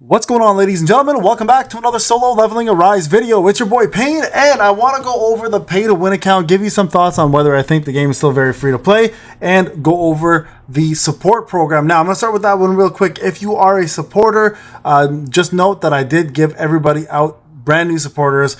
What's going on, ladies and gentlemen? Welcome back to another solo leveling Arise video. It's your boy Payne, and I want to go over the pay to win account, give you some thoughts on whether I think the game is still very free to play, and go over the support program. Now, I'm going to start with that one real quick. If you are a supporter, just note that I did give everybody out brand new supporters,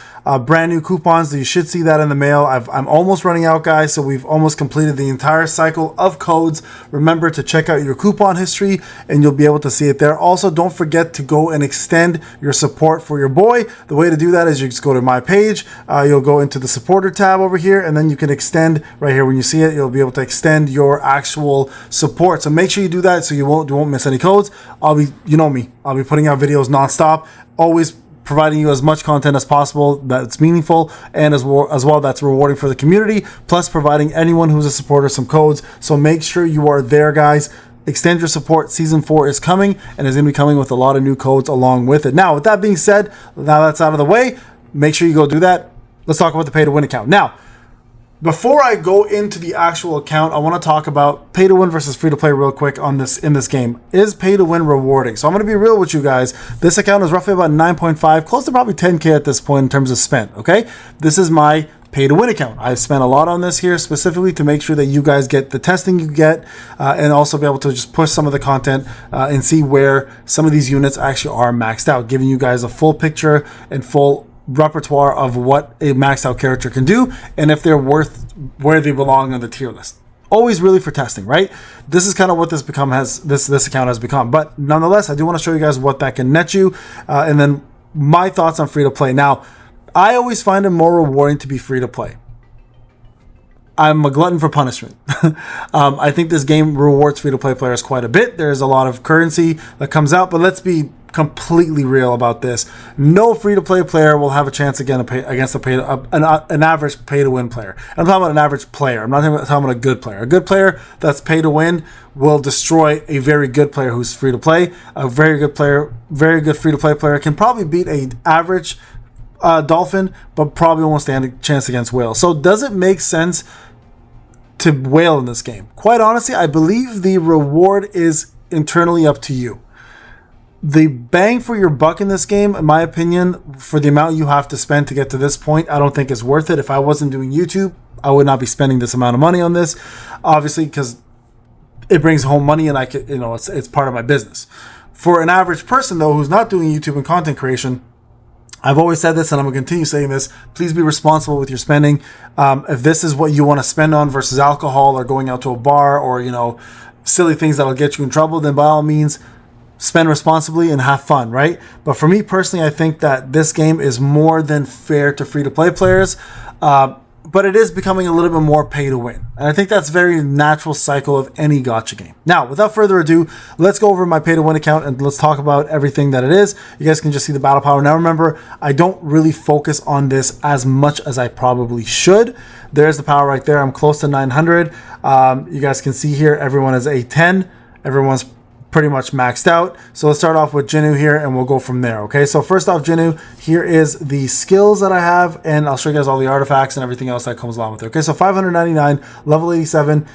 brand new coupons. You should see that in the mail. I'm almost running out, guys, so we've almost completed the entire cycle of codes. Remember to check out your coupon history and you'll be able to see it there. Also, don't forget to go and extend your support for your boy. The way to do that is you just go to my page, you'll go into the supporter tab over here, and then you can extend right here. When you see it, you'll be able to extend your actual support. So make sure you do that so you won't miss any codes. You know me, I'll be putting out videos nonstop, always providing you as much content as possible that's meaningful and as well that's rewarding for the community, plus providing anyone who's a supporter some codes. So make sure you are there, guys. Extend your support. Season 4 is coming and is going to be coming with a lot of new codes along with it. Now, with that being said, now that's out of the way, make sure you go do that. Let's talk about the pay to win account. Now, before I go into the actual account, I want to talk about pay to win versus free to play real quick in this game. Is pay to win rewarding? So I'm going to be real with you guys. This account is roughly about 9.5, close to probably 10K at this point in terms of spent. Okay, this is my pay to win account. I've spent a lot on this here specifically to make sure that you guys get the testing you get, and also be able to just push some of the content and see where some of these units actually are maxed out, giving you guys a full picture and full repertoire of what a maxed out character can do and if they're worth where they belong on the tier list. Always really for testing, right? This is kind of what this account has become. But nonetheless, I do want to show you guys what that can net you, and then my thoughts on free to play. Now, I always find it more rewarding to be free to play. I'm a glutton for punishment. I think this game rewards free to play players quite a bit. There's a lot of currency that comes out, but let's be completely real about this. No free-to-play player will have a chance against an average pay-to-win player. And I'm talking about an average player. I'm not talking about a good player. A good player that's pay-to-win will destroy a very good player who's free-to-play. A very good free-to-play player can probably beat an average Dolphin, but probably won't stand a chance against Whale. So does it make sense to Whale in this game? Quite honestly, I believe the reward is internally up to you. The bang for your buck in this game, in my opinion, for the amount you have to spend to get to this point, I don't think is worth it. If I wasn't doing YouTube, I would not be spending this amount of money on this, obviously, because it brings home money and I could, it's part of my business. For an average person, though, who's not doing YouTube and content creation, I've always said this and I'm going to continue saying this. Please be responsible with your spending. If this is what you want to spend on versus alcohol or going out to a bar or, silly things that'll get you in trouble, then by all means, spend responsibly and have fun, right? But for me personally, I think that this game is more than fair to free-to-play players, but it is becoming a little bit more pay-to-win. And I think that's a very natural cycle of any gacha game. Now, without further ado, let's go over my pay-to-win account and let's talk about everything that it is. You guys can just see the battle power. Now remember, I don't really focus on this as much as I probably should. There's the power right there. I'm close to 900. You guys can see here, everyone is 810. Everyone's pretty much maxed out. So let's start off with Jinnu here and we'll go from there. Okay, so first off, Jinnu, here is the skills that I have, and I'll show you guys all the artifacts and everything else that comes along with it. Okay, so 599, level 87.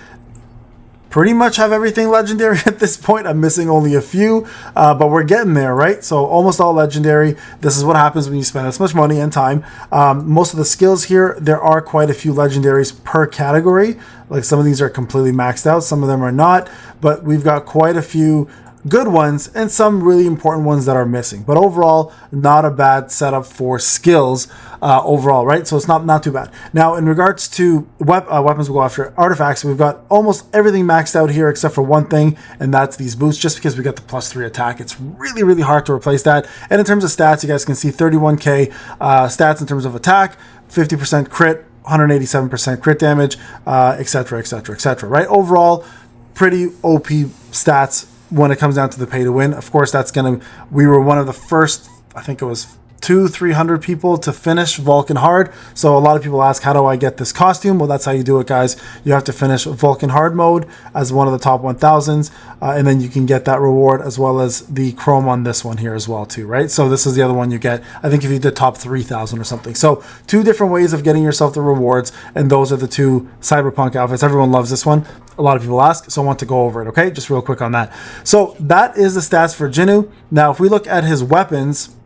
Pretty much have everything legendary at this point. I'm missing only a few, but we're getting there, right? So almost all legendary. This is what happens when you spend this much money and time. Most of the skills here, there are quite a few legendaries per category. Like some of these are completely maxed out, some of them are not, but we've got quite a few good ones and some really important ones that are missing. But overall, not a bad setup for skills overall, right? So it's not too bad. Now, in regards to weapons, we'll go after artifacts. We've got almost everything maxed out here except for one thing, and that's these boosts. Just because we got the +3 attack, it's really, really hard to replace that. And in terms of stats, you guys can see 31k stats in terms of attack, 50% crit, 187% crit damage, etc., etc., etc. Right? Overall, pretty OP stats when it comes down to the pay to win. Of course, we were one of the first, I think it was 200-300 people to finish Vulcan Hard. So a lot of people ask, how do I get this costume? Well, that's how you do it, guys. You have to finish Vulcan Hard mode as one of the top 1000s, and then you can get that reward as well as the chrome on this one here as well too, right? So this is the other one you get, I think, if you did top 3000 or something. So 2 different ways of getting yourself the rewards, and those are the 2 cyberpunk outfits. Everyone loves this one. a lot of people ask, so I want to go over it, okay? Just real quick on that. So that is the stats for Jinnu. Now, if we look at his weapons,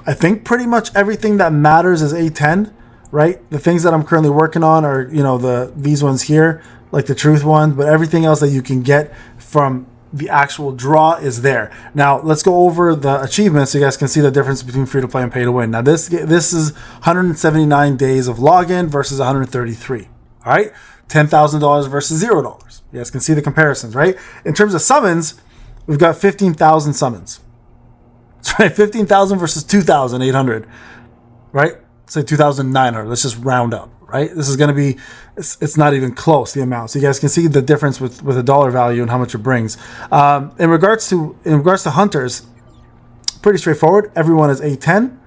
I think pretty much everything that matters is A10, right? The things that I'm currently working on are, you know, these ones here, like the truth one, but everything else that you can get from the actual draw is there. Now, let's go over the achievements so you guys can see the difference between free to play and pay to win. Now, this is 179 days of login versus 133, all right? $10,000 versus $0. You guys can see the comparisons, right? In terms of summons, we've got 15,000 summons. That's right, 15,000 versus 2,800, right? Say 2,900. Let's just round up, right? This is going to be, it's not even close, the amount. So you guys can see the difference with a dollar value and how much it brings. In regards to hunters, pretty straightforward. Everyone is A10.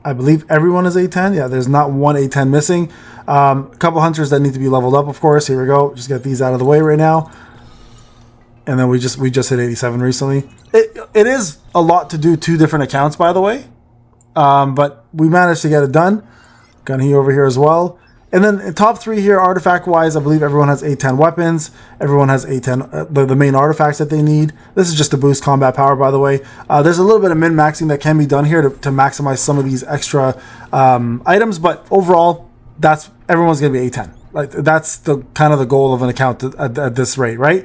I believe everyone is A10. Yeah, there's not one A10 missing. A couple hunters that need to be leveled up, of course. Here we go. Just get these out of the way right now. And then we just hit 87 recently. It is a lot to do 2 different accounts, by the way. But we managed to get it done. Gun he over here as well. And then in top 3 here, artifact-wise, I believe everyone has A10 weapons. Everyone has A10, the main artifacts that they need. This is just to boost combat power, by the way. There's a little bit of min-maxing that can be done here to maximize some of these extra items. But overall, everyone's going to be A10. Like, that's the kind of the goal of an account at this rate, right?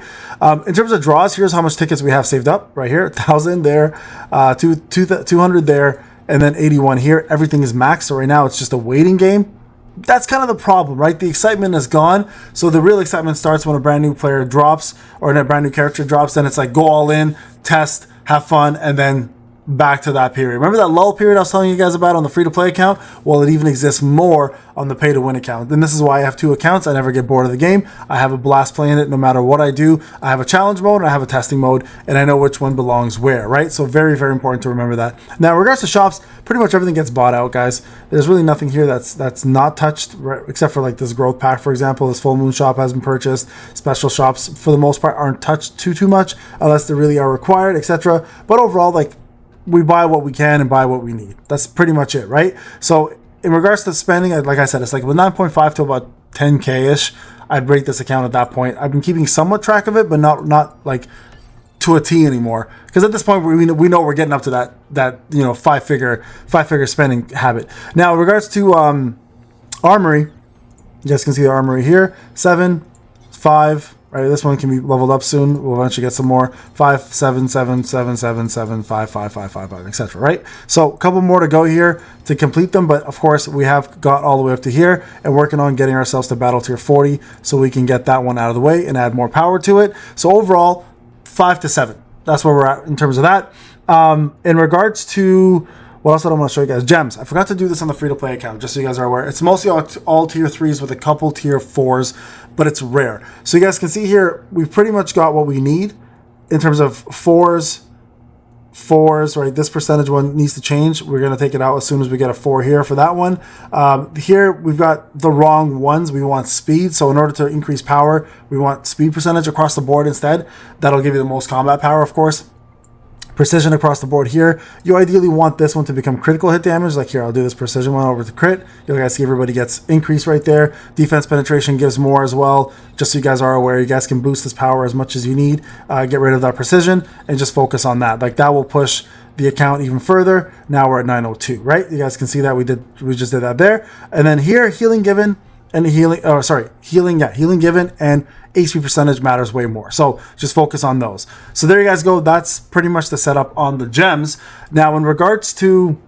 In terms of draws, here's how much tickets we have saved up right here. 1,000 there, 200 there, and then 81 here. Everything is maxed, so right now it's just a waiting game. That's kind of the problem, right? The excitement is gone. So the real excitement starts when a brand new player drops or a brand new character drops. Then it's like go all in, test, have fun, and then back to that period. Remember that lull period I was telling you guys about on the free-to-play account? Well, it even exists more on the pay-to-win account. And this is why I have 2 accounts. I never get bored of the game. I have a blast playing it no matter what I do. I have a challenge mode and I have a testing mode, and I know which one belongs where, right? So very, very important to remember that. Now, in regards to shops, pretty much everything gets bought out, guys. There's really nothing here that's not touched, right? Except for like this growth pack, for example. This full moon shop has been purchased. Special shops, for the most part, aren't touched too much unless they really are required, etc. But overall, like, we buy what we can and buy what we need. That's pretty much it, right? So in regards to spending, like I said, it's like with 9.5 to about 10K-ish, I'd rate this account at that point. I've been keeping somewhat track of it, but not like to a T anymore. Because at this point, we know we're getting up to that you know, five figure spending habit. Now, in regards to armory, you guys can see the armory here. 7, 5. Right, this one can be leveled up soon. We'll eventually get some more. 5, 7, 7, 7, 7, 7, 5, 5, 5, 5, 5, etc. Right? So a couple more to go here to complete them, but of course we have got all the way up to here and working on getting ourselves to battle tier 40 so we can get that one out of the way and add more power to it. So overall, 5 to 7. That's where we're at in terms of that. In regards to what else did I want to show you guys? Gems. I forgot to do this on the free-to-play account, just so you guys are aware. It's mostly all tier 3s with a couple tier 4s, but it's rare. So you guys can see here, we've pretty much got what we need in terms of 4s, right? This percentage one needs to change. We're going to take it out as soon as we get a 4 here for that one. Here, we've got the wrong ones. We want speed. So in order to increase power, we want speed percentage across the board instead. That'll give you the most combat power, of course. Precision across the board here. You ideally want this one to become critical hit damage. Like here, I'll do this precision one over to crit. You guys see everybody gets increased right there. Defense penetration gives more as well. Just so you guys are aware, you guys can boost this power as much as you need. Get rid of that precision and just focus on that. Like that will push the account even further. Now we're at 902, right? You guys can see that we just did that there. And then here, healing given and healing given and HP percentage matters way more. So just focus on those. So there you guys go. That's pretty much the setup on the gems. Now, in regards to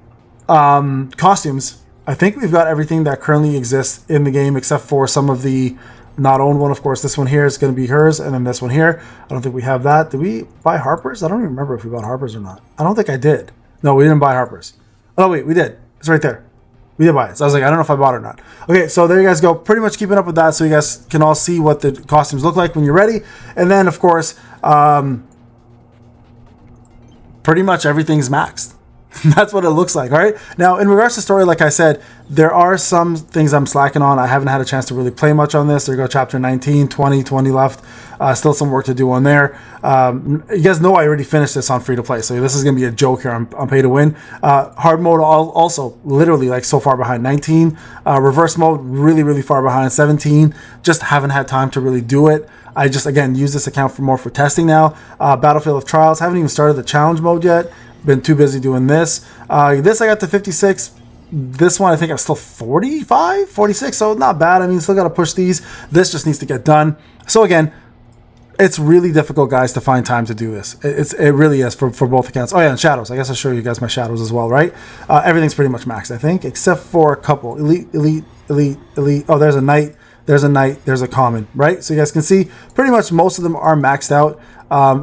costumes, I think we've got everything that currently exists in the game except for some of the not owned one. Of course, this one here is going to be hers, and then this one here. I don't think we have that. Did we buy Harper's? I don't even remember if we bought Harper's or not. I don't think I did. No, we didn't buy Harper's. Oh, wait, we did. It's right there. We did buy it. So I was like, I don't know if I bought it or not. Okay, so there you guys go. Pretty much keeping up with that so you guys can all see what the costumes look like when you're ready. And then, of course, pretty much everything's maxed. That's what it looks like, all right? Now, in regards to story, like I said, there are some things I'm slacking on. I haven't had a chance to really play much on this. There you go, chapter 19, 20 left. Still some work to do on there. You guys know I already finished this on free to play, so this is going to be a joke here on pay to win. Hard mode also literally like so far behind, 19. Reverse mode really far behind, 17. Just haven't had time to really do it. I just again use this account for testing now. Battlefield of Trials, haven't even started the challenge mode yet. Been too busy doing this. This I got to 56. This one I think I'm still 45, 46, so not bad. I mean, still got to push these. This just needs to get done. So again, it's really difficult, guys, to find time to do this. It really is for both accounts. Oh yeah, and shadows. I guess I'll show you guys my shadows as well, right? Everything's pretty much maxed, I think, except for a couple. Elite. Oh, there's a knight. There's a knight. There's a common, right? So you guys can see pretty much most of them are maxed out.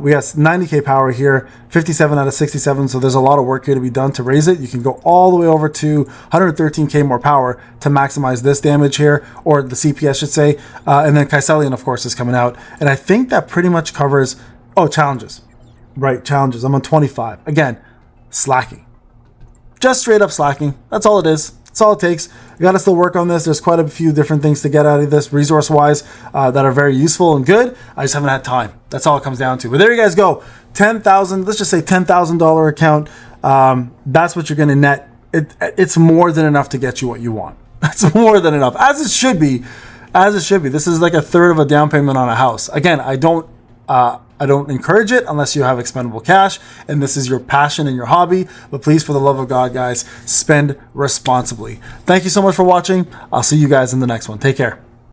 We got 90k power here, 57 out of 67, so there's a lot of work here to be done to raise it. You can go all the way over to 113k more power to maximize this damage here, or the CP I should say, and then Kaiselian of course is coming out, and I think that pretty much covers, challenges, right, challenges. I'm on 25, again, slacking. Just straight up slacking, that's all it is. That's all it takes. You got to still work on this. There's quite a few different things to get out of this resource-wise that are very useful and good. I just haven't had time. That's all it comes down to. But there you guys go. 10,000. Let's just say $10,000 account. That's what you're going to net. It's more than enough to get you what you want. That's more than enough, as it should be. As it should be. This is like a third of a down payment on a house. Again, I don't encourage it unless you have expendable cash and this is your passion and your hobby. But please, for the love of God, guys, spend responsibly. Thank you so much for watching. I'll see you guys in the next one. Take care.